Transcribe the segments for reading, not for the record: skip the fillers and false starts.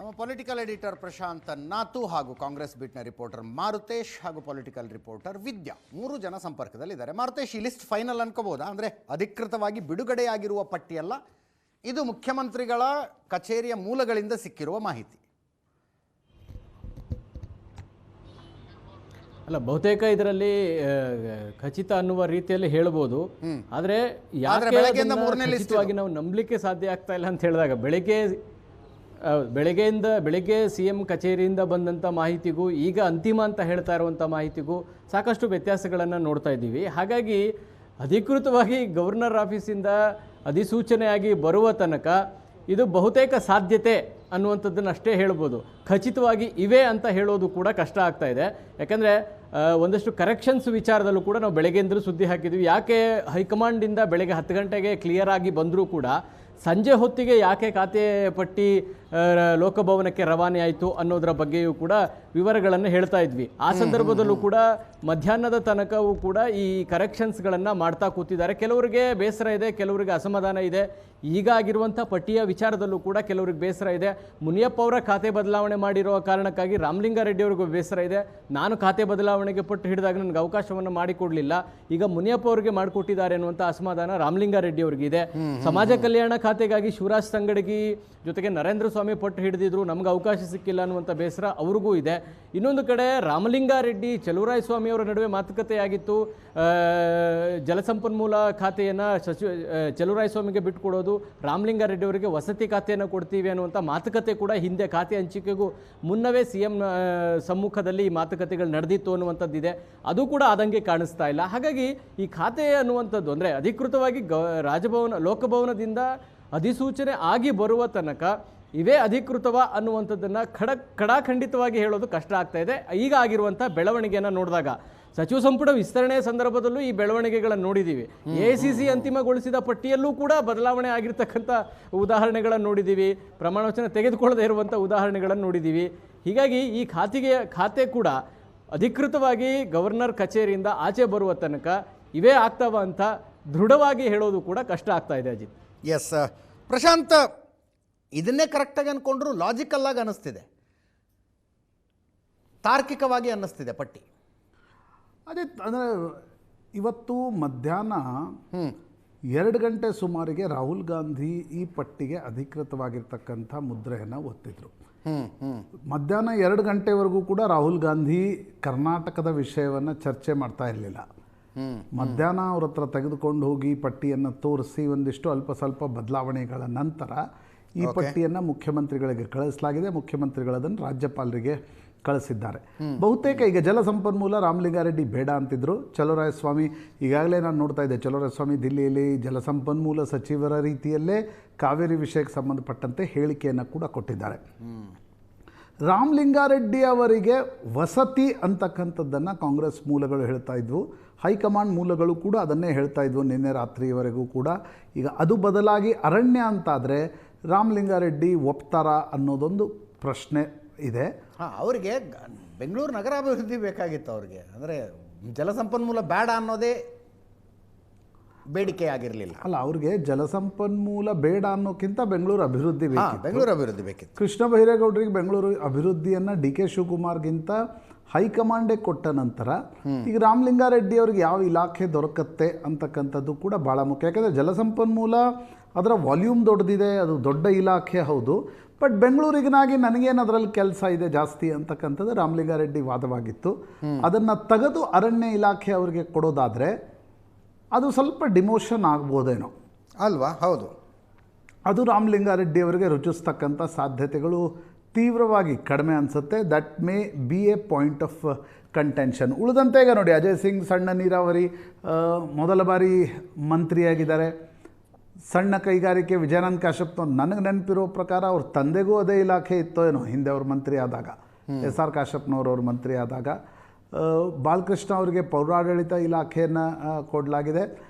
ನಮ್ಮ political editor Prashant ನಾತು ಹಾಗೂ Congress ಬಿಟ್ನ reporter Maruthesh ಹಾಗೂ ಪೊಲಿಟಿಕಲ್ ರಿಪೋರ್ಟರ್ ವಿದ್ಯಾ ಮೂರು ಜನ ಸಂಪರ್ಕದಲ್ಲಿದ್ದಾರೆ. ಮಾರುತೇಶ್, ಈ ಲಿಸ್ಟ್ ಫೈನಲ್ ಅನ್ಕೋಬೋದಾ? ಅಂದರೆ ಅಧಿಕೃತವಾಗಿ ಬಿಡುಗಡೆಯಾಗಿರುವ ಪಟ್ಟಿಯಲ್ಲ, ಇದು ಮುಖ್ಯಮಂತ್ರಿಗಳ ಕಚೇರಿಯ ಮೂಲಗಳಿಂದ ಸಿಕ್ಕಿರುವ ಮಾಹಿತಿ. ಅಲ್ಲ, ಬಹುತೇಕ ಇದರಲ್ಲಿ ಖಚಿತ ಅನ್ನುವ ರೀತಿಯಲ್ಲಿ ಹೇಳ್ಬೋದು. ಆದರೆ ಖಚಿತವಾಗಿ ನಾವು ನಂಬಲಿಕ್ಕೆ ಸಾಧ್ಯ ಆಗ್ತಾ ಇಲ್ಲ ಅಂತ ಹೇಳಿದಾಗ ಬೆಳಗ್ಗೆ ಸಿ ಎಂ ಕಚೇರಿಯಿಂದ ಬಂದಂಥ ಮಾಹಿತಿಗೂ ಈಗ ಅಂತಿಮ ಅಂತ ಹೇಳ್ತಾ ಇರುವಂಥ ಮಾಹಿತಿಗೂ ಸಾಕಷ್ಟು ವ್ಯತ್ಯಾಸಗಳನ್ನು ನೋಡ್ತಾ ಇದ್ದೀವಿ. ಹಾಗಾಗಿ ಅಧಿಕೃತವಾಗಿ ಗವರ್ನರ್ ಆಫೀಸಿಂದ ಅಧಿಸೂಚನೆಯಾಗಿ ಬರುವ ತನಕ ಇದು ಬಹುತೇಕ ಸಾಧ್ಯತೆ ಅನ್ನುವಂಥದ್ದನ್ನು ಅಷ್ಟೇ ಹೇಳ್ಬೋದು. ಖಚಿತವಾಗಿ ಇವೆ ಅಂತ ಹೇಳೋದು ಕೂಡ ಕಷ್ಟ ಆಗ್ತಾ ಇದೆ. ಯಾಕಂದರೆ ಒಂದಷ್ಟು ಕರೆಕ್ಷನ್ಸ್ ವಿಚಾರದಲ್ಲೂ ಕೂಡ ನಾವು ಬೆಳಗ್ಗೆಯಿಂದಲೂ ಸುದ್ದಿ ಹಾಕಿದ್ವಿ. ಯಾಕೆ ಹೈಕಮಾಂಡಿಂದ ಬೆಳಗ್ಗೆ 10 ಗಂಟೆಗೆ ಕ್ಲಿಯರ್ ಆಗಿ ಬಂದರೂ ಕೂಡ ಸಂಜೆ ಹೊತ್ತಿಗೆ ಯಾಕೆ ಖಾತೆ ಪಟ್ಟಿ ಲೋಕಭವನಕ್ಕೆ ರವಾನೆ ಆಯಿತು ಅನ್ನೋದರ ಬಗ್ಗೆಯೂ ಕೂಡ ವಿವರಗಳನ್ನು ಹೇಳ್ತಾ ಇದ್ವಿ. ಆ ಸಂದರ್ಭದಲ್ಲೂ ಕೂಡ ಮಧ್ಯಾಹ್ನದ ತನಕವೂ ಕೂಡ ಈ ಕರೆಕ್ಷನ್ಸ್ಗಳನ್ನು ಮಾಡ್ತಾ ಕೂತಿದ್ದಾರೆ. ಕೆಲವರಿಗೆ ಬೇಸರ ಇದೆ, ಕೆಲವರಿಗೆ ಅಸಮಾಧಾನ ಇದೆ. ಈಗ ಆಗಿರುವಂಥ ಪಟ್ಟಿಯ ವಿಚಾರದಲ್ಲೂ ಕೂಡ ಕೆಲವ್ರಿಗೆ ಬೇಸರ ಇದೆ. ಮುನಿಯಪ್ಪ ಅವರ ಖಾತೆ ಬದಲಾವಣೆ ಮಾಡಿರುವ ಕಾರಣಕ್ಕಾಗಿ ರಾಮಲಿಂಗಾರೆಡ್ಡಿ ಅವ್ರಿಗೂ ಬೇಸರ ಇದೆ. ನಾನು ಖಾತೆ ಬದಲಾವಣೆಗೆ ಪಟ್ಟು ಹಿಡಿದಾಗ ನನಗೆ ಅವಕಾಶವನ್ನು ಮಾಡಿಕೊಡಲಿಲ್ಲ, ಈಗ ಮುನಿಯಪ್ಪ ಅವರಿಗೆ ಮಾಡಿಕೊಟ್ಟಿದ್ದಾರೆ ಅನ್ನುವಂಥ ಅಸಮಾಧಾನ ರಾಮಲಿಂಗಾರೆಡ್ಡಿ ಅವರಿಗಿದೆ. ಸಮಾಜ ಕಲ್ಯಾಣ ಖಾತೆಗಾಗಿ ಶಿವರಾಜ್ ತಂಗಡಗಿ ಜೊತೆಗೆ ನರೇಂದ್ರ ಸ್ವಾಮಿ ಪಟ್ಟು ಹಿಡಿದಿದ್ರು, ನಮ್ಗೆ ಅವಕಾಶ ಸಿಕ್ಕಿಲ್ಲ ಅನ್ನುವಂಥ ಬೇಸರ ಅವ್ರಿಗೂ ಇದೆ. ಇನ್ನೊಂದು ಕಡೆ ರಾಮಲಿಂಗಾರೆಡ್ಡಿ ಚಲುವರಾಯ ಸ್ವಾಮಿ ಅವರ ನಡುವೆ ಮಾತುಕತೆಯಾಗಿತ್ತು. ಜಲಸಂಪನ್ಮೂಲ ಖಾತೆಯನ್ನು ಚಲುವರಾಯ ಸ್ವಾಮಿಗೆ ಬಿಟ್ಟುಕೊಡೋದು, ರಾಮಲಿಂಗಾರೆಡ್ಡಿ ಅವರಿಗೆ ವಸತಿ ಖಾತೆಯನ್ನು ಕೊಡ್ತೀವಿ ಅನ್ನುವಂಥ ಮಾತುಕತೆ ಕೂಡ ಹಿಂದೆ ಖಾತೆ ಹಂಚಿಕೆಗೂ ಮುನ್ನವೇ ಸಿ ಎಂ ಸಮ್ಮುಖದಲ್ಲಿ ಈ ಮಾತುಕತೆಗಳು ನಡೆದಿತ್ತು ಅನ್ನುವಂಥದ್ದಿದೆ. ಅದು ಕೂಡ ಆದಂಗೆ ಕಾಣಿಸ್ತಾ ಇಲ್ಲ. ಹಾಗಾಗಿ ಈ ಖಾತೆ ಅನ್ನುವಂಥದ್ದು ಅಂದರೆ ಅಧಿಕೃತವಾಗಿ ಲೋಕಭವನದಿಂದ ಅಧಿಸೂಚನೆ ಆಗಿ ಬರುವ ತನಕ ಇವೇ ಅಧಿಕೃತವ ಅನ್ನುವಂಥದ್ದನ್ನು ಖಡಾಖಂಡಿತವಾಗಿ ಹೇಳೋದು ಕಷ್ಟ ಆಗ್ತಾ ಇದೆ. ಈಗ ಆಗಿರುವಂಥ ಬೆಳವಣಿಗೆಯನ್ನು ನೋಡಿದಾಗ ಸಚಿವ ಸಂಪುಟ ವಿಸ್ತರಣೆಯ ಸಂದರ್ಭದಲ್ಲೂ ಈ ಬೆಳವಣಿಗೆಗಳನ್ನು ನೋಡಿದ್ದೀವಿ. AICC ಅಂತಿಮಗೊಳಿಸಿದ ಪಟ್ಟಿಯಲ್ಲೂ ಕೂಡ ಬದಲಾವಣೆ ಆಗಿರ್ತಕ್ಕಂಥ ಉದಾಹರಣೆಗಳನ್ನು ನೋಡಿದ್ದೀವಿ. ಪ್ರಮಾಣ ವಚನ ತೆಗೆದುಕೊಳ್ಳದೇ ಇರುವಂಥ ಉದಾಹರಣೆಗಳನ್ನು ನೋಡಿದ್ದೀವಿ. ಹೀಗಾಗಿ ಈ ಖಾತೆ ಕೂಡ ಅಧಿಕೃತವಾಗಿ ಗವರ್ನರ್ ಕಚೇರಿಯಿಂದ ಆಚೆ ಬರುವ ತನಕ ಇವೇ ಆಗ್ತಾವ ಅಂತ ದೃಢವಾಗಿ ಹೇಳೋದು ಕೂಡ ಕಷ್ಟ ಆಗ್ತಾ ಇದೆ. ಅಜಿತ್, ಎಸ್ ಪ್ರಶಾಂತ್, ಇದನ್ನೇ ಕರೆಕ್ಟಾಗಿ ಅಂದ್ಕೊಂಡ್ರು ಲಾಜಿಕಲ್ ಆಗಿ ಅನ್ನಿಸ್ತಿದೆ, ತಾರ್ಕಿಕವಾಗಿ ಅನ್ನಿಸ್ತಿದೆ ಪಟ್ಟಿ. ಅದೇ ಅಂದರೆ ಇವತ್ತು ಮಧ್ಯಾಹ್ನ 2 ಗಂಟೆ ಸುಮಾರಿಗೆ ರಾಹುಲ್ ಗಾಂಧಿ ಈ ಪಟ್ಟಿಗೆ ಅಧಿಕೃತವಾಗಿರ್ತಕ್ಕಂಥ ಮುದ್ರೆಯನ್ನು ಒತ್ತಿದ್ರು. ಮಧ್ಯಾಹ್ನ 2 ಗಂಟೆವರೆಗೂ ಕೂಡ ರಾಹುಲ್ ಗಾಂಧಿ ಕರ್ನಾಟಕದ ವಿಷಯವನ್ನು ಚರ್ಚೆ ಮಾಡ್ತಾ ಇರಲಿಲ್ಲ. ಮಧ್ಯಾಹ್ನ ಅವ್ರ ಹತ್ರ ತೆಗೆದುಕೊಂಡು ಹೋಗಿ ಪಟ್ಟಿಯನ್ನು ತೋರಿಸಿ ಒಂದಿಷ್ಟು ಅಲ್ಪ ಸ್ವಲ್ಪ ಬದಲಾವಣೆಗಳ ನಂತರ ಈ ಪಟ್ಟಿಯನ್ನು ಮುಖ್ಯಮಂತ್ರಿಗಳಿಗೆ ಕಳಿಸಲಾಗಿದೆ. ಮುಖ್ಯಮಂತ್ರಿಗಳದನ್ನು ರಾಜ್ಯಪಾಲರಿಗೆ ಕಳಿಸಿದ್ದಾರೆ. ಬಹುತೇಕ ಈಗ ಜಲಸಂಪನ್ಮೂಲ ರಾಮಲಿಂಗಾರೆಡ್ಡಿ ಬೇಡ ಅಂತಿದ್ರು. ಚಲುವರಾಯ ಸ್ವಾಮಿ, ಈಗಾಗಲೇ ನಾನು ನೋಡ್ತಾ ಇದ್ದೆ, ಚಲುವರಾಯ ಸ್ವಾಮಿ ದಿಲ್ಲಿಯಲ್ಲಿ ಜಲಸಂಪನ್ಮೂಲ ಸಚಿವರ ರೀತಿಯಲ್ಲೇ ಕಾವೇರಿ ವಿಷಯಕ್ಕೆ ಸಂಬಂಧಪಟ್ಟಂತೆ ಹೇಳಿಕೆಯನ್ನು ಕೂಡ ಕೊಟ್ಟಿದ್ದಾರೆ. ರಾಮಲಿಂಗಾರೆಡ್ಡಿ ಅವರಿಗೆ ವಸತಿ ಅಂತಕ್ಕಂಥದ್ದನ್ನು ಕಾಂಗ್ರೆಸ್ ಮೂಲಗಳು ಹೇಳ್ತಾ ಇದ್ವು, ಹೈಕಮಾಂಡ್ ಮೂಲಗಳು ಕೂಡ ಅದನ್ನೇ ಹೇಳ್ತಾ ಇದ್ವು ನಿನ್ನೆ ರಾತ್ರಿಯವರೆಗೂ ಕೂಡ. ಈಗ ಅದು ಬದಲಾಗಿ ಅರಣ್ಯ ಅಂತಾದರೆ ರಾಮಲಿಂಗಾರೆಡ್ಡಿ ಒಪ್ತಾರಾ ಅನ್ನೋದೊಂದು ಪ್ರಶ್ನೆ ಇದೆ. ಅವರಿಗೆ ಬೆಂಗಳೂರು ನಗರ ಅಭಿವೃದ್ಧಿ ಬೇಕಾಗಿತ್ತು. ಅವ್ರಿಗೆ ಅಂದರೆ ಜಲಸಂಪನ್ಮೂಲ ಬೇಡ ಅನ್ನೋದೇ ಬೇಡಿಕೆ ಆಗಿರಲಿಲ್ಲ. ಅಲ್ಲ, ಅವ್ರಿಗೆ ಜಲಸಂಪನ್ಮೂಲ ಬೇಡ ಅನ್ನೋಕ್ಕಿಂತ ಬೆಂಗಳೂರು ಅಭಿವೃದ್ಧಿ ಬೇಕಿತ್ತು. ಕೃಷ್ಣ ಬೈರೇಗೌಡರಿಗೆ ಬೆಂಗಳೂರು ಅಭಿವೃದ್ಧಿಯನ್ನು DK ಶಿವಕುಮಾರ್ಗಿಂತ ಹೈಕಮಾಂಡೇ ಕೊಟ್ಟ ನಂತರ ಈಗ ರಾಮಲಿಂಗಾರೆಡ್ಡಿ ಅವ್ರಿಗೆ ಯಾವ ಇಲಾಖೆ ದೊರಕತ್ತೆ ಅಂತಕ್ಕಂಥದ್ದು ಕೂಡ ಭಾಳ ಮುಖ್ಯ. ಯಾಕಂದರೆ ಜಲಸಂಪನ್ಮೂಲ ಅದರ ವಾಲ್ಯೂಮ್ ದೊಡ್ಡದಿದೆ, ಅದು ದೊಡ್ಡ ಇಲಾಖೆ ಹೌದು. ಬಟ್ ಬೆಂಗಳೂರಿಗನಾಗಿ ನನಗೇನು ಅದರಲ್ಲಿ ಕೆಲಸ ಇದೆ ಜಾಸ್ತಿ ಅಂತಕ್ಕಂಥದ್ದು ರಾಮಲಿಂಗಾರೆಡ್ಡಿ ವಾದವಾಗಿತ್ತು. ಅದನ್ನು ತೆಗೆದು ಅರಣ್ಯ ಇಲಾಖೆ ಅವರಿಗೆ ಕೊಡೋದಾದರೆ ಅದು ಸ್ವಲ್ಪ ಡಿಮೋಷನ್ ಆಗ್ಬೋದೇನೋ ಅಲ್ವಾ? ಹೌದು, ಅದು ರಾಮಲಿಂಗಾರೆಡ್ಡಿ ಅವರಿಗೆ ರುಚಿಸ್ತಕ್ಕಂಥ ಸಾಧ್ಯತೆಗಳು ತೀವ್ರವಾಗಿ ಕಡಿಮೆ ಅನಿಸುತ್ತೆ. That may be A point of contention. ಉಳಿದಂತೆ ಈಗ ನೋಡಿ, ಅಜಯ್ ಸಿಂಗ್ ಸಣ್ಣ ನೀರಾವರಿ ಮೊದಲ ಬಾರಿ ಮಂತ್ರಿಯಾಗಿದ್ದಾರೆ. ಸಣ್ಣ ಕೈಗಾರಿಕೆ ವಿಜಯಾನಂದ ಕಾಶ್ಯಪ್ನವ್ರು, ನನಗೆ ನೆನಪಿರೋ ಪ್ರಕಾರ ಅವ್ರ ತಂದೆಗೂ ಅದೇ ಇಲಾಖೆ ಇತ್ತೋ ಏನೋ ಹಿಂದೆ ಅವ್ರ ಮಂತ್ರಿ ಆದಾಗ, SR ಕಾಶ್ಯಪ್ನವ್ರವ್ರ ಮಂತ್ರಿ ಆದಾಗ. ಬಾಲಕೃಷ್ಣ ಅವರಿಗೆ ಪೌರಾಡಳಿತ ಇಲಾಖೆಯನ್ನು ಕೊಡಲಾಗಿದೆ.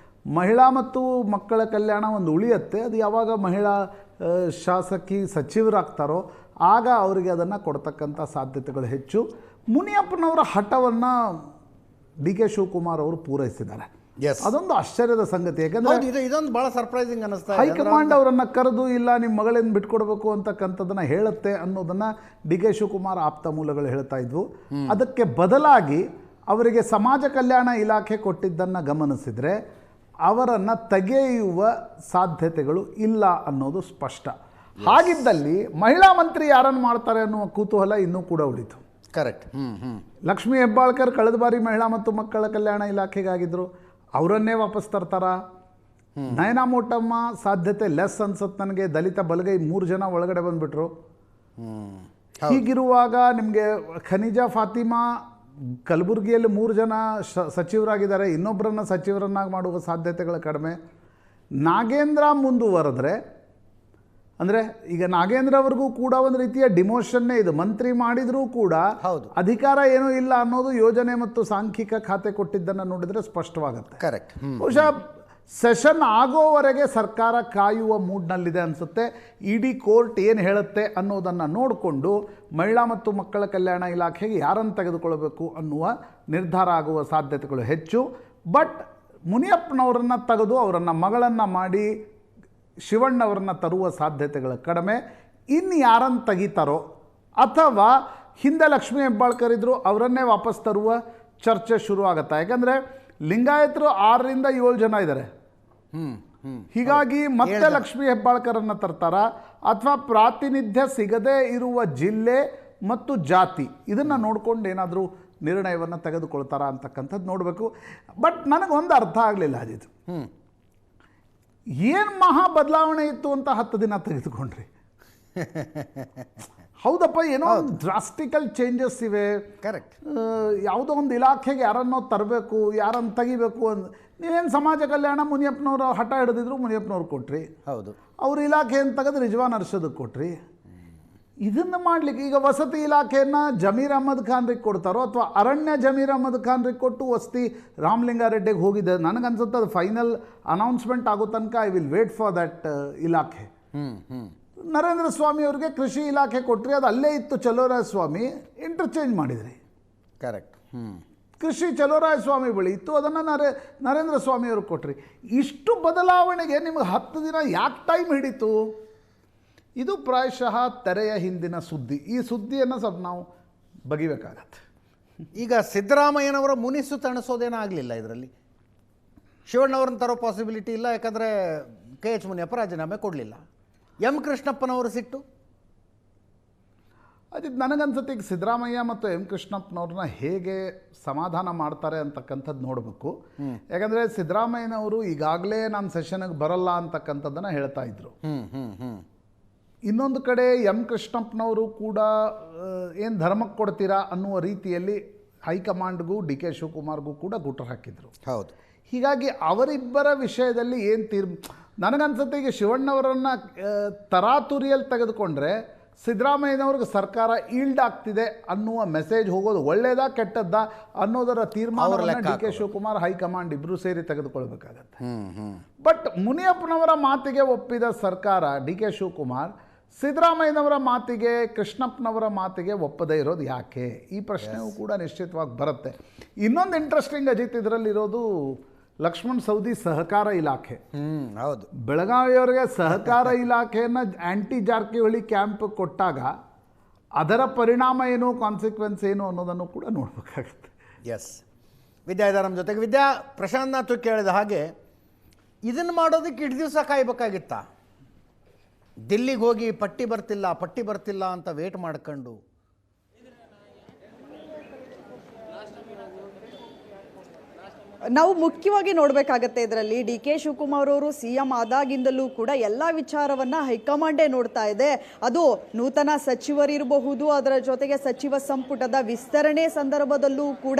ಮಹಿಳಾ ಮತ್ತು ಮಕ್ಕಳ ಕಲ್ಯಾಣ ಒಂದು ಉಳಿಯುತ್ತೆ, ಅದು ಯಾವಾಗ ಮಹಿಳಾ ಶಾಸಕಿ ಸಚಿವರಾಗ್ತಾರೋ ಆಗ ಅವರಿಗೆ ಅದನ್ನು ಕೊಡ್ತಕ್ಕಂಥ ಸಾಧ್ಯತೆಗಳು ಹೆಚ್ಚು. ಮುನಿಯಪ್ಪನವರ ಹಠವನ್ನು DK ಶಿವಕುಮಾರ್ ಅವರು ಪೂರೈಸಿದ್ದಾರೆ. ಅದೊಂದು ಆಶ್ಚರ್ಯದ ಸಂಗತಿ. ಯಾಕಂದ್ರೆ ಇದೊಂದು ಬಹಳ ಸರ್ಪ್ರೈಸಿಂಗ್ ಅನಿಸ್ತಾ ಇದೆ. ಹೈಕಮಾಂಡ್ ಅವರನ್ನ ಕರೆದು ಇಲ್ಲ ನಿಮ್ಮ ಮಗಳಿಂದ ಬಿಟ್ಕೊಡ್ಬೇಕು ಅಂತಕ್ಕಂಥದ್ದನ್ನ ಹೇಳುತ್ತೆ ಅನ್ನೋದನ್ನ ಡಿ ಕೆ ಶಿವಕುಮಾರ್ ಆಪ್ತ ಮೂಲಗಳು ಹೇಳ್ತಾ ಇದ್ವು. ಅದಕ್ಕೆ ಬದಲಾಗಿ ಅವರಿಗೆ ಸಮಾಜ ಕಲ್ಯಾಣ ಇಲಾಖೆ ಕೊಟ್ಟಿದ್ದನ್ನು ಗಮನಿಸಿದರೆ ಅವರನ್ನು ತೆಗೆಯುವ ಸಾಧ್ಯತೆಗಳು ಇಲ್ಲ ಅನ್ನೋದು ಸ್ಪಷ್ಟ. ಹಾಗಿದ್ದಲ್ಲಿ ಮಹಿಳಾ ಮಂತ್ರಿ ಯಾರನ್ನು ಮಾಡ್ತಾರೆ ಅನ್ನುವ ಕುತೂಹಲ ಇನ್ನೂ ಕೂಡ ಉಳಿತು. ಕರೆಕ್ಟ್. ಲಕ್ಷ್ಮೀ ಹೆಬ್ಬಾಳ್ಕರ್ ಕಳೆದ ಬಾರಿ ಮಹಿಳಾ ಮತ್ತು ಮಕ್ಕಳ ಕಲ್ಯಾಣ ಇಲಾಖೆಗಾಗಿದ್ರು, ಅವರನ್ನೇ ವಾಪಸ್ ತರ್ತಾರ? ನಯನಾ ಮೋಟಮ್ಮ ಸಾಧ್ಯತೆ ಲೆಸ್ ಅನ್ಸುತ್ತೆ ನನಗೆ. ದಲಿತ ಬಲಗೈ 3 ಜನ ಒಳಗಡೆ ಬಂದುಬಿಟ್ರು. ಹೀಗಿರುವಾಗ ನಿಮಗೆ ಖನಿಜಾ ಫಾತಿಮಾ ಕಲಬುರಗಿಯಲ್ಲಿ 3 ಜನ ಸಚಿವರಾಗಿದ್ದಾರೆ, ಇನ್ನೊಬ್ಬರನ್ನ ಸಚಿವರನ್ನಾಗಿ ಮಾಡುವ ಸಾಧ್ಯತೆಗಳು ಕಡಿಮೆ. ನಾಗೇಂದ್ರ ಮುಂದುವರೆದ್ರೆ ಅಂದರೆ ಈಗ ನಾಗೇಂದ್ರ ಅವ್ರಿಗೂ ಕೂಡ ಒಂದು ರೀತಿಯ ಡಿಮೋಷನ್ನೇ ಇದು. ಮಂತ್ರಿ ಮಾಡಿದರೂ ಕೂಡ ಅಧಿಕಾರ ಏನೂ ಇಲ್ಲ ಅನ್ನೋದು ಯೋಜನೆ ಮತ್ತು ಸಾಂಖ್ಯಿಕ ಖಾತೆ ಕೊಟ್ಟಿದ್ದನ್ನು ನೋಡಿದರೆ ಸ್ಪಷ್ಟವಾಗುತ್ತೆ. ಕರೆಕ್ಟ್. ಬಹುಶಃ ಸೆಷನ್ ಆಗೋವರೆಗೆ ಸರ್ಕಾರ ಕಾಯುವ ಮೂಡ್ನಲ್ಲಿದೆ ಅನಿಸುತ್ತೆ. ಇಡಿ ಕೋರ್ಟ್ ಏನು ಹೇಳುತ್ತೆ ಅನ್ನೋದನ್ನು ನೋಡಿಕೊಂಡು ಮಹಿಳಾ ಮತ್ತು ಮಕ್ಕಳ ಕಲ್ಯಾಣ ಇಲಾಖೆಗೆ ಯಾರನ್ನು ತೆಗೆದುಕೊಳ್ಬೇಕು ಅನ್ನುವ ನಿರ್ಧಾರ ಆಗುವ ಸಾಧ್ಯತೆಗಳು ಹೆಚ್ಚು. ಬಟ್ ಮುನಿಯಪ್ಪನವರನ್ನು ತೆಗೆದು ಅವರನ್ನು ಮಗಳನ್ನು ಮಾಡಿ ಶಿವಣ್ಣವ್ರನ್ನ ತರುವ ಸಾಧ್ಯತೆಗಳು ಕಡಿಮೆ. ಇನ್ನು ಯಾರನ್ನು ತೆಗಿತಾರೋ ಅಥವಾ ಹಿಂದೆ ಲಕ್ಷ್ಮೀ ಹೆಬ್ಬಾಳ್ಕರ್ ಇದ್ದರು ಅವರನ್ನೇ ವಾಪಸ್ ತರುವ ಚರ್ಚೆ ಶುರು ಆಗುತ್ತೆ. ಯಾಕಂದರೆ ಲಿಂಗಾಯತರು 6 ರಿಂದ 7 ಜನ ಇದ್ದಾರೆ. ಹೀಗಾಗಿ ಮತ್ತೆ ಲಕ್ಷ್ಮೀ ಹೆಬ್ಬಾಳ್ಕರನ್ನು ತರ್ತಾರ ಅಥವಾ ಪ್ರಾತಿನಿಧ್ಯ ಸಿಗದೇ ಇರುವ ಜಿಲ್ಲೆ ಮತ್ತು ಜಾತಿ ಇದನ್ನು ನೋಡ್ಕೊಂಡು ಏನಾದರೂ ನಿರ್ಣಯವನ್ನು ತೆಗೆದುಕೊಳ್ತಾರಾ ಅಂತಕ್ಕಂಥದ್ದು ನೋಡಬೇಕು. ಬಟ್ ನನಗೊಂದು ಅರ್ಥ ಆಗಲಿಲ್ಲ ಅಜಿತ್, ಏನು ಮಹಾ ಬದಲಾವಣೆ ಇತ್ತು ಅಂತ 10 ದಿನ ತೆಗೆದುಕೊಂಡ್ರಿ? ಹೌದಪ್ಪ, ಏನೋ ಒಂದು ಡ್ರಾಸ್ಟಿಕಲ್ ಚೇಂಜಸ್ ಇವೆ. ಕರೆಕ್ಟ್. ಯಾವುದೋ ಒಂದು ಇಲಾಖೆಗೆ ಯಾರನ್ನೋ ತರಬೇಕು, ಯಾರನ್ನು ತೆಗಿಬೇಕು ಅಂದ್ ನೀವೇನು ಸಮಾಜ ಕಲ್ಯಾಣ ಮುನಿಯಪ್ಪನವರು ಹಠ ಹಿಡಿದಿದ್ರು, ಮುನಿಯಪ್ಪನವ್ರು ಕೊಟ್ರಿ. ಹೌದು. ಅವ್ರ ಇಲಾಖೆಯನ್ನು ತೆಗೆದು ರಿಜ್ವಾನ್ ಅರ್ಷದಕ್ಕೆ ಕೊಟ್ರಿ. ಇದನ್ನು ಮಾಡಲಿಕ್ಕೆ ಈಗ ವಸತಿ ಇಲಾಖೆಯನ್ನು ಜಮೀರ್ ಅಹಮದ್ ಖಾನ್ರಿಗೆ ಕೊಡ್ತಾರೋ ಅಥವಾ ಅರಣ್ಯ ಜಮೀರ್ ಅಹಮದ್ ಖಾನ್ರಿಗೆ ಕೊಟ್ಟು ವಸತಿ ರಾಮಲಿಂಗಾರೆಡ್ಡಿಗೆ ಹೋಗಿದೆ. ನನಗನ್ಸುತ್ತೆ ಅದು ಫೈನಲ್ ಅನೌನ್ಸ್ಮೆಂಟ್ ಆಗೋ ತನಕ I will wait for that ಇಲಾಖೆ. ನರೇಂದ್ರ ಸ್ವಾಮಿ ಅವ್ರಿಗೆ ಕೃಷಿ ಇಲಾಖೆ ಕೊಟ್ರಿ, ಅದು ಅಲ್ಲೇ ಇತ್ತು ಚಲೋರಾಯ ಸ್ವಾಮಿ, ಇಂಟರ್ಚೇಂಜ್ ಮಾಡಿದ್ರಿ. ಕರೆಕ್ಟ್. ಕೃಷಿ ಚಲೋರಾಯ ಸ್ವಾಮಿ ಬಳಿ ಇತ್ತು, ಅದನ್ನು ನರೇಂದ್ರ ಸ್ವಾಮಿ ಅವ್ರಿಗೆ ಕೊಟ್ರಿ. ಇಷ್ಟು ಬದಲಾವಣೆಗೆ ನಿಮಗೆ 10 ದಿನ ಯಾಕೆ ಟೈಮ್ ಹಿಡಿತು? ಇದು ಪ್ರಾಯಶಃ ತೆರೆಯ ಹಿಂದಿನ ಸುದ್ದಿ. ಈ ಸುದ್ದಿಯನ್ನು ಸ್ವಲ್ಪ ನಾವು ಬಗಿಬೇಕಾಗತ್ತೆ. ಈಗ ಸಿದ್ದರಾಮಯ್ಯನವರ ಮುನಿಸು ತಣಿಸೋದೇನೂ ಆಗಲಿಲ್ಲ ಇದರಲ್ಲಿ. ಶಿವಣ್ಣವ್ರನ್ನ ತರೋ ಪಾಸಿಬಿಲಿಟಿ ಇಲ್ಲ, ಯಾಕಂದರೆ KH ಮುನಿಯಪ್ಪ ರಾಜೀನಾಮೆ ಕೊಡಲಿಲ್ಲ. ಎಂ ಕೃಷ್ಣಪ್ಪನವರು ಸಿಟ್ಟು. ಅದಿದ್ದು ನನಗನ್ಸುತ್ತೆ ಈಗ ಸಿದ್ದರಾಮಯ್ಯ ಮತ್ತು ಎಂ ಕೃಷ್ಣಪ್ಪನವ್ರನ್ನ ಹೇಗೆ ಸಮಾಧಾನ ಮಾಡ್ತಾರೆ ಅಂತಕ್ಕಂಥದ್ದು ನೋಡಬೇಕು. ಯಾಕಂದರೆ ಸಿದ್ದರಾಮಯ್ಯನವರು ಈಗಾಗಲೇ ನಾನು ಸೆಷನ್ಗೆ ಬರಲ್ಲ ಅಂತಕ್ಕಂಥದ್ದನ್ನು ಹೇಳ್ತಾ ಇದ್ರು. ಇನ್ನೊಂದು ಕಡೆ ಎಂ ಕೃಷ್ಣಪ್ಪನವರು ಕೂಡ ಏನು ಧರ್ಮಕ್ಕೆ ಕೊಡ್ತೀರಾ ಅನ್ನುವ ರೀತಿಯಲ್ಲಿ ಹೈಕಮಾಂಡ್ಗೂ ಡಿ ಕೆ ಶಿವಕುಮಾರ್ಗೂ ಕೂಡ ಗುಟ್ಟು ಹಾಕಿದರು. ಹೌದು. ಹೀಗಾಗಿ ಅವರಿಬ್ಬರ ವಿಷಯದಲ್ಲಿ ಏನು ನನಗನ್ಸುತ್ತೆ ಈಗ ಶಿವಣ್ಣವರನ್ನು ತರಾತುರಿಯಲ್ಲಿ ತೆಗೆದುಕೊಂಡ್ರೆ ಸಿದ್ದರಾಮಯ್ಯನವ್ರಿಗೆ ಸರ್ಕಾರ ಈಲ್ಡ್ ಆಗ್ತಿದೆ ಅನ್ನುವ ಮೆಸೇಜ್ ಹೋಗೋದು ಒಳ್ಳೆಯದಾ ಕೆಟ್ಟದ್ದಾ ಅನ್ನೋದರ ತೀರ್ಮಾನವನ್ನು ಡಿ ಕೆ ಶಿವಕುಮಾರ್ ಹೈಕಮಾಂಡ್ ಇಬ್ಬರು ಸೇರಿ ತೆಗೆದುಕೊಳ್ಬೇಕಾಗತ್ತೆ. ಬಟ್ ಮುನಿಯಪ್ಪನವರ ಮಾತಿಗೆ ಒಪ್ಪಿದ ಸರ್ಕಾರ ಡಿ ಕೆ ಶಿವಕುಮಾರ್ ಸಿದ್ದರಾಮಯ್ಯನವರ ಮಾತಿಗೆ ಕೃಷ್ಣಪ್ಪನವರ ಮಾತಿಗೆ ಒಪ್ಪದೇ ಇರೋದು ಯಾಕೆ? ಈ ಪ್ರಶ್ನೆಯೂ ಕೂಡ ನಿಶ್ಚಿತವಾಗಿ ಬರುತ್ತೆ. ಇನ್ನೊಂದು ಇಂಟ್ರೆಸ್ಟಿಂಗ್ ಅಜಿತ್ ಇದರಲ್ಲಿರೋದು ಲಕ್ಷ್ಮಣ್ ಸವದಿ ಸಹಕಾರ ಇಲಾಖೆ. ಹೌದು. ಬೆಳಗಾವಿಯವರಿಗೆ ಸಹಕಾರ ಇಲಾಖೆಯನ್ನು ಆ್ಯಂಟಿ ಜಾರಕಿಹೊಳಿ ಕ್ಯಾಂಪ್ ಕೊಟ್ಟಾಗ ಅದರ ಪರಿಣಾಮ ಏನು, ಕಾನ್ಸಿಕ್ವೆನ್ಸ್ ಏನು ಅನ್ನೋದನ್ನು ಕೂಡ ನೋಡಬೇಕಾಗುತ್ತೆ. ಎಸ್. ವಿದ್ಯಾ ಇದ್ದಾರೆ ನಮ್ಮ ಜೊತೆಗೆ. ವಿದ್ಯಾ, ಪ್ರಶಾಂತ್ ನಾಥ್ ಕೇಳಿದ ಹಾಗೆ ಇದನ್ನು ಮಾಡೋದಕ್ಕೆ ಇಷ್ಟು ದಿವಸ ಕಾಯಬೇಕಾಗಿತ್ತಾ? ದಿಲ್ಲಿಗೆ ಹೋಗಿ ಪಟ್ಟಿ ಬರ್ತಿಲ್ಲ ಅಂತ ವೇಟ್ ಮಾಡ್ಕೊಂಡು ನಾವು ಮುಖ್ಯವಾಗಿ ನೋಡಬೇಕಾಗತ್ತೆ ಇದರಲ್ಲಿ ಡಿ ಕೆ ಶಿವಕುಮಾರ್ ಅವರು CM ಆದಾಗಿಂದಲೂ ಕೂಡ ಎಲ್ಲ ವಿಚಾರವನ್ನ ಹೈಕಮಾಂಡೇ ನೋಡ್ತಾ ಇದೆ. ಅದು ನೂತನ ಸಚಿವರಿರಬಹುದು, ಅದರ ಜೊತೆಗೆ ಸಚಿವ ಸಂಪುಟದ ವಿಸ್ತರಣೆ ಸಂದರ್ಭದಲ್ಲೂ ಕೂಡ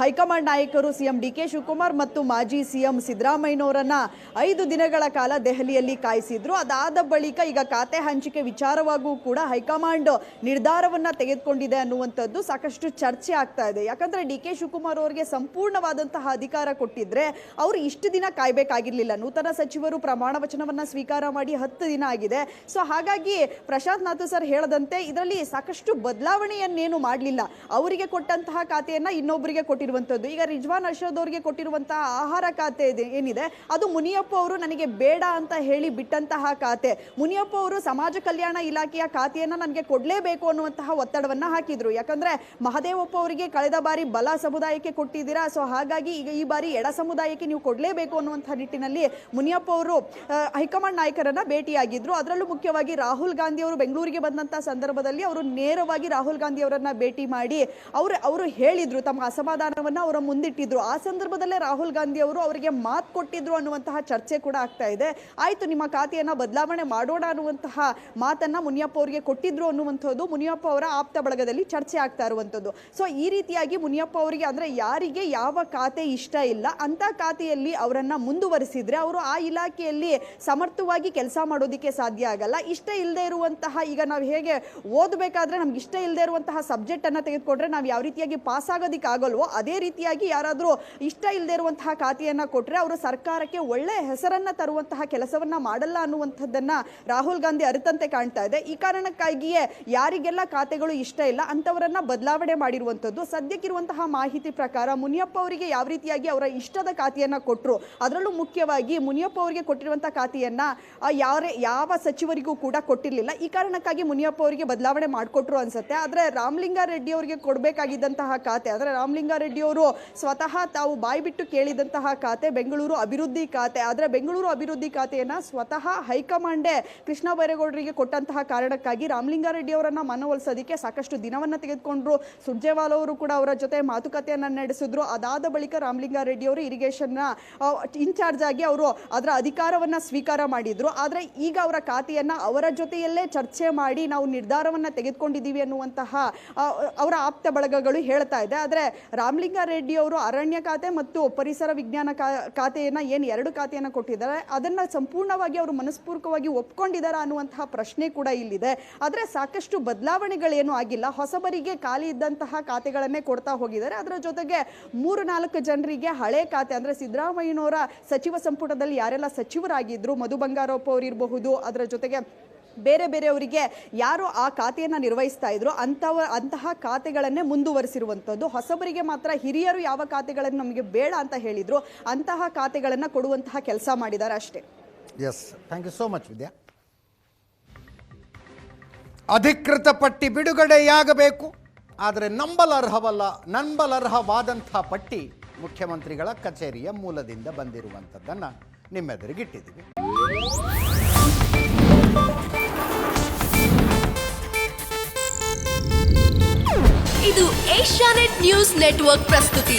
ಹೈಕಮಾಂಡ್ ನಾಯಕರು CM ಡಿ ಕೆ ಶಿವಕುಮಾರ್ ಮತ್ತು ಮಾಜಿ CM ಸಿದ್ದರಾಮಯ್ಯನವರನ್ನ 5 ದಿನಗಳ ಕಾಲ ದೆಹಲಿಯಲ್ಲಿ ಕಾಯಿಸಿದ್ರು. ಅದಾದ ಬಳಿಕ ಈಗ ಖಾತೆ ಹಂಚಿಕೆ ವಿಚಾರವಾಗೂ ಕೂಡ ಹೈಕಮಾಂಡ್ ನಿರ್ಧಾರವನ್ನ ತೆಗೆದುಕೊಂಡಿದೆ ಅನ್ನುವಂಥದ್ದು ಸಾಕಷ್ಟು ಚರ್ಚೆ ಆಗ್ತಾ ಇದೆ. ಯಾಕಂದ್ರೆ ಡಿ ಕೆ ಶಿವಕುಮಾರ್ ಅವರಿಗೆ ಸಂಪೂರ್ಣವಾದಂತಹ ಅಧಿಕಾರ ಕೊಟ್ಟಿದ್ರೆ ಅವರು ಇಷ್ಟು ದಿನ ಕಾಯ್ಬೇಕಾಗಿರ್ಲಿಲ್ಲ. ನೂತನ ಸಚಿವರು ಪ್ರಮಾಣ ವಚನವನ್ನ ಸ್ವೀಕಾರ ಮಾಡಿ 10 ದಿನ ಆಗಿದೆ. ಸೊ ಹಾಗಾಗಿ ಪ್ರಶಾಂತ್ ನಾತು ಸರ್ ಹೇಳದಂತೆ ಇದರಲ್ಲಿ ಸಾಕಷ್ಟು ಬದಲಾವಣೆಯನ್ನೇನು ಮಾಡಲಿಲ್ಲ. ಅವರಿಗೆ ಕೊಟ್ಟಂತಹ ಖಾತೆಯನ್ನ ಇನ್ನೊಬ್ಬರಿಗೆ ಕೊಟ್ಟಿರುವಂತದ್ದು. ಈಗ ರಿಜ್ವಾನ್ ಅರ್ಷದ್ ಅವರಿಗೆ ಕೊಟ್ಟಿರುವಂತಹ ಆಹಾರ ಖಾತೆ ಏನಿದೆ ಅದು ಮುನಿಯಪ್ಪ ಅವರು ನನಗೆ ಬೇಡ ಅಂತ ಹೇಳಿ ಬಿಟ್ಟಂತಹ ಖಾತೆ. ಮುನಿಯಪ್ಪ ಅವರು ಸಮಾಜ ಕಲ್ಯಾಣ ಇಲಾಖೆಯ ಖಾತೆಯನ್ನ ನನಗೆ ಕೊಡಲೇಬೇಕು ಅನ್ನುವಂತಹ ಒತ್ತಡವನ್ನ ಹಾಕಿದ್ರು. ಯಾಕಂದ್ರೆ ಮಹದೇವಪ್ಪ ಅವರಿಗೆ ಕಳೆದ ಬಾರಿ ಬಲ ಸಮುದಾಯಕ್ಕೆ ಕೊಟ್ಟಿದ್ದೀರಾ, ಸೊ ಹಾಗಾಗಿ ಈಗ ಈ ಬಾರಿ ಎಡ ಸಮುದಾಯಕ್ಕೆ ನೀವು ಕೊಡಲೇಬೇಕು ಅನ್ನುವಂತಹ ನಿಟ್ಟಿನಲ್ಲಿ ಮುನಿಯಪ್ಪ ಅವರು ಹೈಕಮಾಂಡ್ ನಾಯಕರನ್ನ ಭೇಟಿಯಾಗಿದ್ರು. ಅದರಲ್ಲೂ ಮುಖ್ಯವಾಗಿ ರಾಹುಲ್ ಗಾಂಧಿ ಅವರು ಬೆಂಗಳೂರಿಗೆ ಬಂದಂತಹ ಸಂದರ್ಭದಲ್ಲಿ ಅವರು ನೇರವಾಗಿ ರಾಹುಲ್ ಗಾಂಧಿ ಅವರನ್ನ ಭೇಟಿ ಮಾಡಿ ಅವರು ಹೇಳಿದ್ರು, ತಮ್ಮ ಅಸಮಾಧಾನವನ್ನ ಅವರ ಮುಂದಿಟ್ಟಿದ್ರು. ಆ ಸಂದರ್ಭದಲ್ಲೇ ರಾಹುಲ್ ಗಾಂಧಿ ಅವರು ಅವರಿಗೆ ಮಾತು ಕೊಟ್ಟಿದ್ರು ಅನ್ನುವಂತಹ ಚರ್ಚೆ ಕೂಡ ಆಗ್ತಾ ಇದೆ. ಆಯ್ತು, ನಿಮ್ಮ ಖಾತೆಯನ್ನ ಬದಲಾವಣೆ ಮಾಡೋಣ ಅನ್ನುವಂತಹ ಮಾತನ್ನ ಮುನಿಯಪ್ಪ ಅವರಿಗೆ ಕೊಟ್ಟಿದ್ರು ಅನ್ನುವಂಥದ್ದು ಮುನಿಯಪ್ಪ ಅವರ ಆಪ್ತ ಬಳಗದಲ್ಲಿ ಚರ್ಚೆ ಆಗ್ತಾ ಇರುವಂಥದ್ದು. ಸೊ ಈ ರೀತಿಯಾಗಿ ಮುನಿಯಪ್ಪ ಅವರಿಗೆ ಅಂದ್ರೆ ಯಾರಿಗೆ ಯಾವ ಖಾತೆ ಇಷ್ಟ ಇಲ್ಲ ಅಂತ ಖಾತೆಯಲ್ಲಿ ಅವರನ್ನ ಮುಂದುವರಿಸಿದ್ರೆ ಅವರು ಆ ಇಲಾಖೆಯಲ್ಲಿ ಸಮರ್ಥವಾಗಿ ಕೆಲಸ ಮಾಡೋದಕ್ಕೆ ಸಾಧ್ಯ ಆಗಲ್ಲ. ಇಷ್ಟ ಇಲ್ಲದೆ ಇರುವಂತಹ, ಈಗ ನಾವು ಹೇಗೆ ಓದಬೇಕಾದ್ರೆ ನಮ್ಗೆ ಇಷ್ಟ ಇಲ್ಲದೆ ಇರುವಂತಹ ಸಬ್ಜೆಕ್ಟ್ ಅನ್ನ ತೆಗೆದುಕೊಂಡ್ರೆ ನಾವು ಯಾವ ರೀತಿಯಾಗಿ ಪಾಸ್ ಆಗೋದಿಕ್ಕೆ ಆಗಲ್ವೋ ಅದೇ ರೀತಿಯಾಗಿ ಯಾರಾದರೂ ಇಷ್ಟ ಇಲ್ಲದೆ ಇರುವಂತಹ ಖಾತೆಯನ್ನ ಕೊಟ್ರೆ ಅವರು ಸರ್ಕಾರಕ್ಕೆ ಒಳ್ಳೆ ಹೆಸರನ್ನ ತರುವಂತಹ ಕೆಲಸವನ್ನ ಮಾಡಲ್ಲ ಅನ್ನುವಂಥದ್ದನ್ನ ರಾಹುಲ್ ಗಾಂಧಿ ಅರಿತಂತೆ ಕಾಣ್ತಾ ಇದೆ. ಈ ಕಾರಣಕ್ಕಾಗಿಯೇ ಯಾರಿಗೆಲ್ಲ ಖಾತೆಗಳು ಇಷ್ಟ ಇಲ್ಲ ಅಂತವರನ್ನ ಬದಲಾವಣೆ ಮಾಡಿರುವಂಥದ್ದು. ಸದ್ಯಕ್ಕಿರುವಂತಹ ಮಾಹಿತಿ ಪ್ರಕಾರ ಮುನಿಯಪ್ಪ ಅವರಿಗೆ ಯಾವ ರೀತಿಯಾಗಿ ಅವರ ಇಷ್ಟದ ಖಾತೆಯನ್ನ ಕೊಟ್ಟರು, ಅದರಲ್ಲೂ ಮುಖ್ಯವಾಗಿ ಮುನಿಯಪ್ಪ ಅವರಿಗೆ ಕೊಟ್ಟಿರುವಂತಹ ಖಾತೆಯನ್ನ ಯಾವ ಸಚಿವರಿಗೂ ಕೂಡ ಕೊಟ್ಟಿರಲಿಲ್ಲ. ಈ ಕಾರಣಕ್ಕಾಗಿ ಮುನಿಯಪ್ಪ ಅವರಿಗೆ ಬದಲಾವಣೆ ಮಾಡಿಕೊಟ್ರು ಅನ್ಸುತ್ತೆ. ಆದ್ರೆ ರಾಮಲಿಂಗಾರೆಡ್ಡಿ ಅವರಿಗೆ ಕೊಡಬೇಕಾಗಿದ್ದಂತಹ ಖಾತೆ, ಅಂದ್ರೆ ರಾಮಲಿಂಗಾರೆಡ್ಡಿ ಅವರು ಸ್ವತಃ ತಾವು ಬಾಯಿ ಬಿಟ್ಟು ಕೇಳಿದಂತಹ ಖಾತೆ ಬೆಂಗಳೂರು ಅಭಿವೃದ್ಧಿ ಖಾತೆ. ಆದ್ರೆ ಬೆಂಗಳೂರು ಅಭಿವೃದ್ಧಿ ಖಾತೆಯನ್ನ ಸ್ವತಃ ಹೈಕಮಾಂಡೇ ಕೃಷ್ಣ ಬೈರೇಗೌಡರಿಗೆ ಕೊಟ್ಟಂತಹ ಕಾರಣಕ್ಕಾಗಿ ರಾಮಲಿಂಗಾರೆಡ್ಡಿ ಅವರನ್ನ ಮನವೊಲಿಸೋದಕ್ಕೆ ಸಾಕಷ್ಟು ದಿನವನ್ನ ತೆಗೆದುಕೊಂಡ್ರು. ಸುರ್ಜೇವಾಲಾ ಅವರು ಕೂಡ ಅವರ ಜೊತೆ ಮಾತುಕತೆಯನ್ನ ನಡೆಸಿದ್ರು. ಅದಾದ ಬಳಿಕ ರಾಮಲಿಂಗಾರೆಡ್ಡಿ ಅವರು ಇರಿಗೇಷನ್ ಇನ್ಚಾರ್ಜ್ ಆಗಿ ಅವರು ಅದರ ಅಧಿಕಾರವನ್ನ ಸ್ವೀಕಾರ ಮಾಡಿದ್ರು. ಆದ್ರೆ ಈಗ ಅವರ ಖಾತೆಯನ್ನ ಅವರ ಜೊತೆಯಲ್ಲೇ ಚರ್ಚೆ ಮಾಡಿ ನಾವು ನಿರ್ಧಾರವನ್ನ ತೆಗೆದುಕೊಂಡಿದ್ದೀವಿ ಅನ್ನುವಂತಹ ಅವರ ಆಪ್ತ ಬಳಗಗಳು ಹೇಳ್ತಾ ಇದೆ. ಆದ್ರೆ ರಾಮಲಿಂಗಾರೆಡ್ಡಿ ಅವರು ಅರಣ್ಯ ಖಾತೆ ಮತ್ತು ಪರಿಸರ ವಿಜ್ಞಾನ ಖಾತೆಯನ್ನ ಏನು 2 ಖಾತೆಯನ್ನ ಕೊಟ್ಟಿದ್ದಾರೆ ಅದನ್ನ ಸಂಪೂರ್ಣವಾಗಿ ಅವರು ಮನಸ್ಪೂರ್ವಕವಾಗಿ ಒಪ್ಕೊಂಡಿದ್ದಾರೆ ಅನ್ನುವಂತಹ ಪ್ರಶ್ನೆ ಕೂಡ ಇಲ್ಲಿದೆ. ಆದ್ರೆ ಸಾಕಷ್ಟು ಬದಲಾವಣೆಗಳೇನು ಆಗಿಲ್ಲ. ಹೊಸಬರಿಗೆ ಖಾಲಿ ಇದ್ದಂತಹ ಖಾತೆಗಳನ್ನೇ ಕೊಡ್ತಾ ಹೋಗಿದ್ದಾರೆ. ಅದರ ಜೊತೆಗೆ 3-4 ಜನರಿಗೆ ಹಳೆ ಖಾತೆ, ಅಂದ್ರೆ ಸಿದ್ದರಾಮಯ್ಯನವರ ಸಚಿವ ಸಂಪುಟದಲ್ಲಿ ಯಾರೆಲ್ಲ ಸಚಿವರಾಗಿದ್ರು, ಮಧು ಬಂಗಾರಪ್ಪ ಅವರು ಇರಬಹುದು, ಅದರ ಜೊತೆಗೆ ಬೇರೆ ಬೇರೆಯವರಿಗೆ ಯಾರು ಆ ಖಾತೆಯನ್ನು ನಿರ್ವಹಿಸ್ತಾ ಇದ್ರು ಅಂತಹ ಖಾತೆಗಳನ್ನೇ ಮುಂದುವರಿಸಿರುವಂಥದ್ದು. ಹೊಸಬರಿಗೆ ಮಾತ್ರ ಹಿರಿಯರು ಯಾವ ಖಾತೆಗಳನ್ನು ನಮಗೆ ಬೇಡ ಅಂತ ಹೇಳಿದ್ರು ಅಂತಹ ಖಾತೆಗಳನ್ನು ಕೊಡುವಂತಹ ಕೆಲಸ ಮಾಡಿದ್ದಾರೆ ಅಷ್ಟೇ. Yes, thank you so much Vidya. ಅಧಿಕೃತ ಪಟ್ಟಿ ಬಿಡುಗಡೆಯಾಗಬೇಕು, ಆದರೆ ನಂಬಲರ್ಹವಾದಂಥ ಪಟ್ಟಿ ಮುಖ್ಯಮಂತ್ರಿಗಳ ಕಚೇರಿಯ ಮೂಲದಿಂದ ಬಂದಿರುವಂಥದ್ದನ್ನು ನಿಮ್ಮೆದುರಿಗಿಟ್ಟಿದ್ದೀವಿ. ಇದು ಏಷ್ಯಾನೆಟ್ ನ್ಯೂಸ್ ನೆಟ್ವರ್ಕ್ ಪ್ರಸ್ತುತಿ.